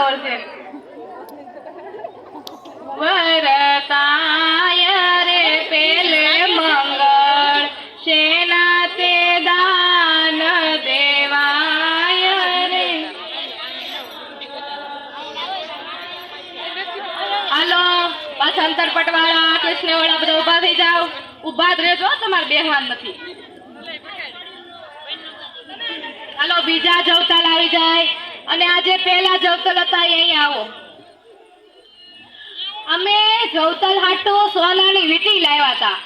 આવડ છે. વરતાય રે પેલે મંગળ શેના તે દાન દેવાય રે. હાલો પાછા અંતરપટ વાળા કૃષ્ણ વાળા બધા ઉભા થઈ જાવ. ઉભા જ રહેજો, તમારે બેહવાન નથી. હાલો બીજા જવતલ આવી જાય અને આજે પેલા જવતલ હતા અહીં આવો. અમે જવતલ હાટુ સોનાની વીટી લાવ્યા હતા,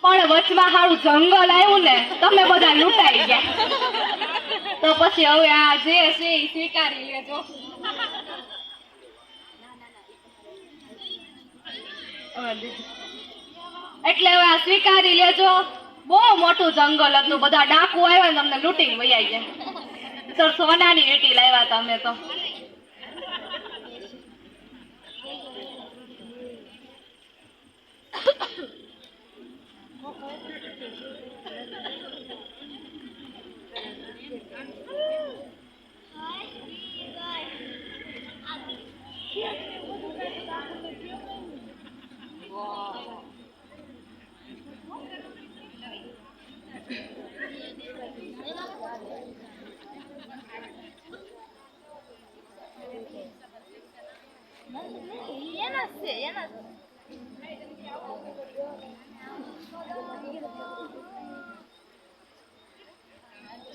પણ વચમાં હારું જંગલ આવ્યું ને તમે બધા લૂંટાઈ ગયા. તો પછી હવે આ જે છે એ સ્વીકારી લેજો. એટલે હવે આ સ્વીકારી લેજો. બહુ મોટું જંગલ હતું, બધા ડાકુ આવ્યા ને તમને લૂંટીને વૈયા ગયા. તો સોનાની વીટી લાવ્યા હતા અમે તો.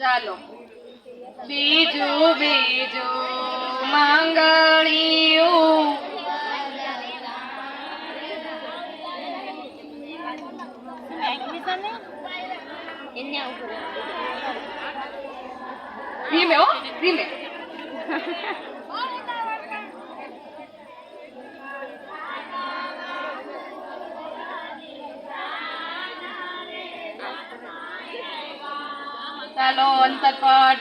ચાલો બીજું બીજું મંગળિયું ધીમે હો ધીમે. ચાલો અંતરપટ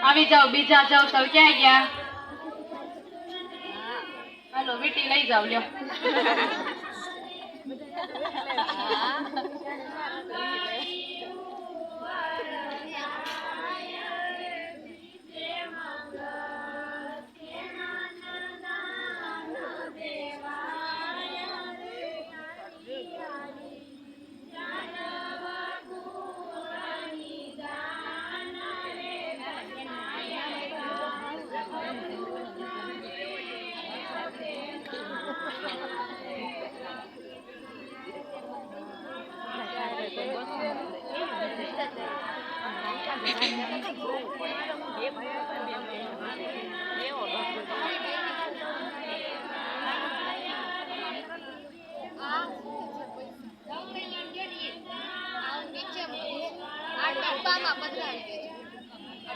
આવી જાઓ. બીજા જાવ તો ક્યાં ગયા? હાલો વીટી લઈ જાવ લ્યો.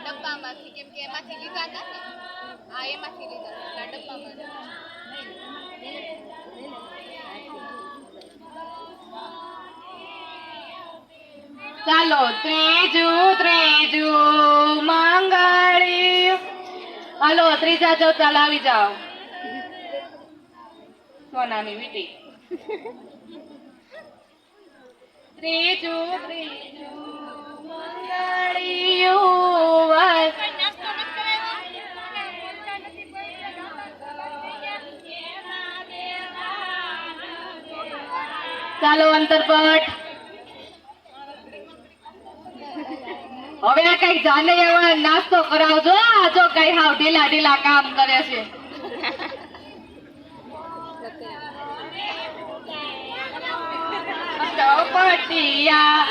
ડબ્બામાંથી કેમ કે એમાંથી લીધા હતા ને. હા એમાંથી લીધા હતા ડબ્બામાં. ચાલો ત્રીજું ત્રીજું મંગળિયું. હાલો ત્રીજા જવતાલ આવી જાઓ. સોનાની વીટી. ત્રીજું ત્રીજું મંગળિયું. ચાલો અંતરપટ. હવે કઈક જાને એવા નાસ્તો કરાવજો. આ જો કઈ હાવ ઢીલા ઢીલા કામ કરે છે. પટિયા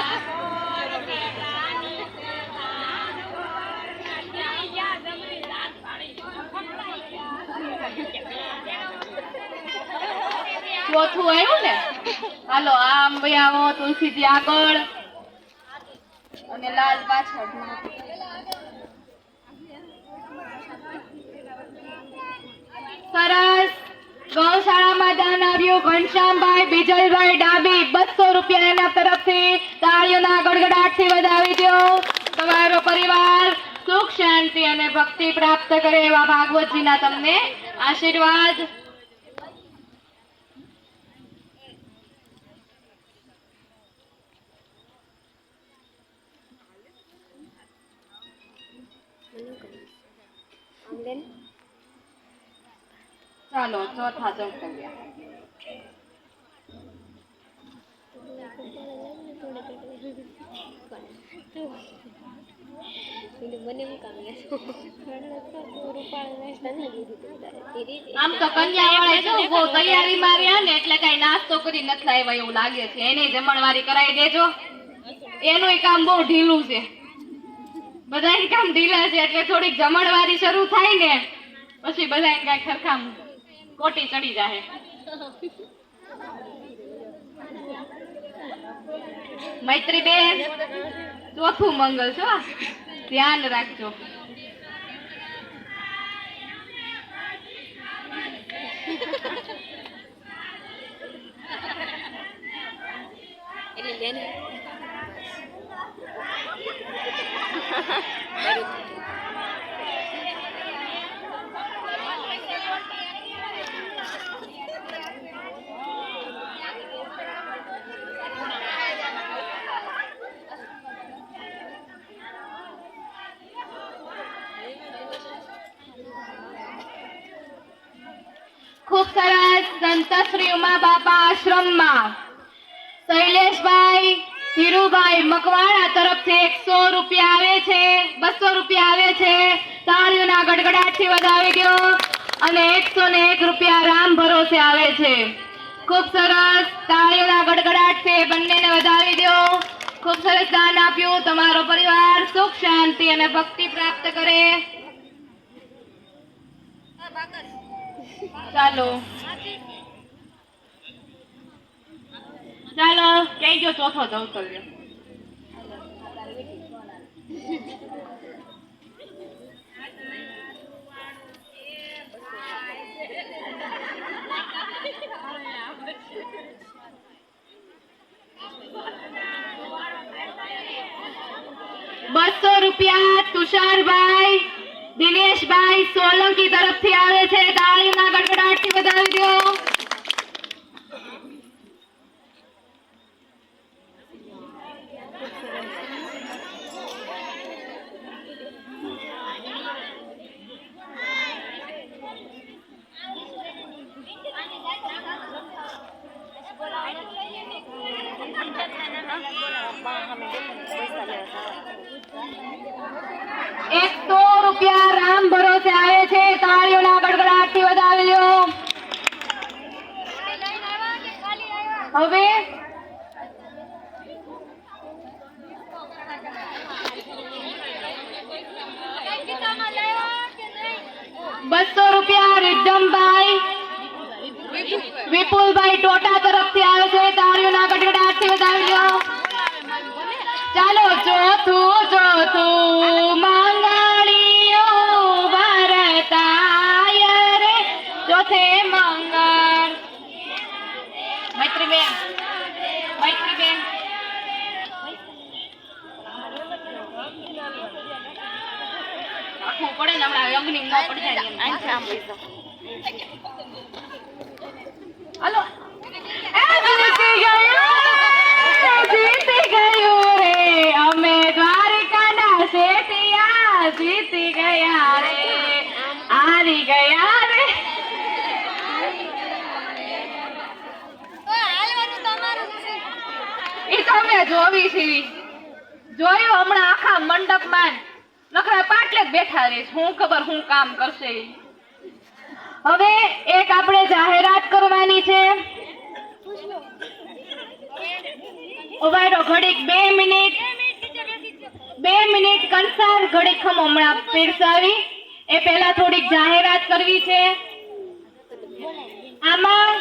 ચોથું આવ્યું ને. હાલો આમ ભાઈ આવો. તુલસીજી આગળ અને લાલ પાછળ. સરસ. ગૌશાળામાં દાન આવ્યું ઘનશ્યામભાઈ બીજલભાઈ ડાબી 200 રૂપિયા એના તરફથી. તાળીઓના ગડગડાટથી વધાવી દો. તમારો પરિવાર સુખ શાંતિ અને ભક્તિ પ્રાપ્ત કરે એવા ભાગવતજીના તમને આશીર્વાદ. Hello guys. ચાલો ચોથા ચૌકલિયા. આમ તો કન્યા વાળા જો બહુ તૈયારીમાં રહ્યા ને એટલે કઈ નાસ્તો કરી નથી લાવ્યા એવું લાગે છે. એને જમણવારી કરાવી દેજો. એનું કામ બહુ ઢીલું છે. બધાને કામ ઢીલા છે એટલે થોડીક જમણવારી શરૂ થાય ને પછી બધાને કઈ ખરખામ કોટી ચડી જાય. મૈત્રી બેન ચોથું મંગલ છો, ધ્યાન રાખજો. ખૂબ સરસ. સંત શ્રી ઉમા બાપા આશ્રમમાં શૈલેષભાઈ ધીરુભાઈ મકવાણા તરફથી 100 રૂપિયા આવે છે, 200 રૂપિયા આવે છે. તાળીઓના ગડગડાટથી વધાવી દો. અને 101 રૂપિયા રામ ભરોસે આવે છે. ખૂબ સરસ. તાળીઓના ગડગડાટથી બંનેને વધાવી દો. ખૂબ સરસ દાન આપ્યું. તમારો પરિવાર સુખ શાંતિ અને ભક્તિ પ્રાપ્ત કરે. ચાલો ચાલો ક્યાંય ગયો ચોથો ચૌકલિયો? ₹200 તુષારભાઈ દિનેશભાઈ સોલંકી તરફથી આવે છે. તાળીના ગડગડાટથી વધાવી દો. ₹100 રામ ભરોસે આવે છે. તાળીઓના ગડગડાટથી વધાવી લો. હવે ₹200 રિદ્ધમભાઈ વિપુલભાઈ ટોટા તરફથી આવે છે. તાળીઓના ગડગડાટથી વધાવી લો. ચાલો ચોથું મંગળિયો ભરતાય રે ચોથે મંગળ. મૈત્રીબેન રાખવું પડે ને હમણાં અગ્નિ ન પડી જાય. હાલો જીતી ગયું રે અમે દ્વારિકાના શેઠિયા. જીતી ગયા રે હારી ગયા રે. એ તો અમે જોવી છીએ. જોયું હમણાં આખા મંડપમાં નખરા પાટલે જ બેઠા રે. શું ખબર શું કામ કરશે. હવે એક આપણે જાહેરાત કરવાની છે. ઉભારો ઘડીક 2 મિનિટ કંસાર ઘડીક ખમો હમણાં પીરસાવી. એ પહેલા થોડીક જાહેરાત કરવી છે. આમાં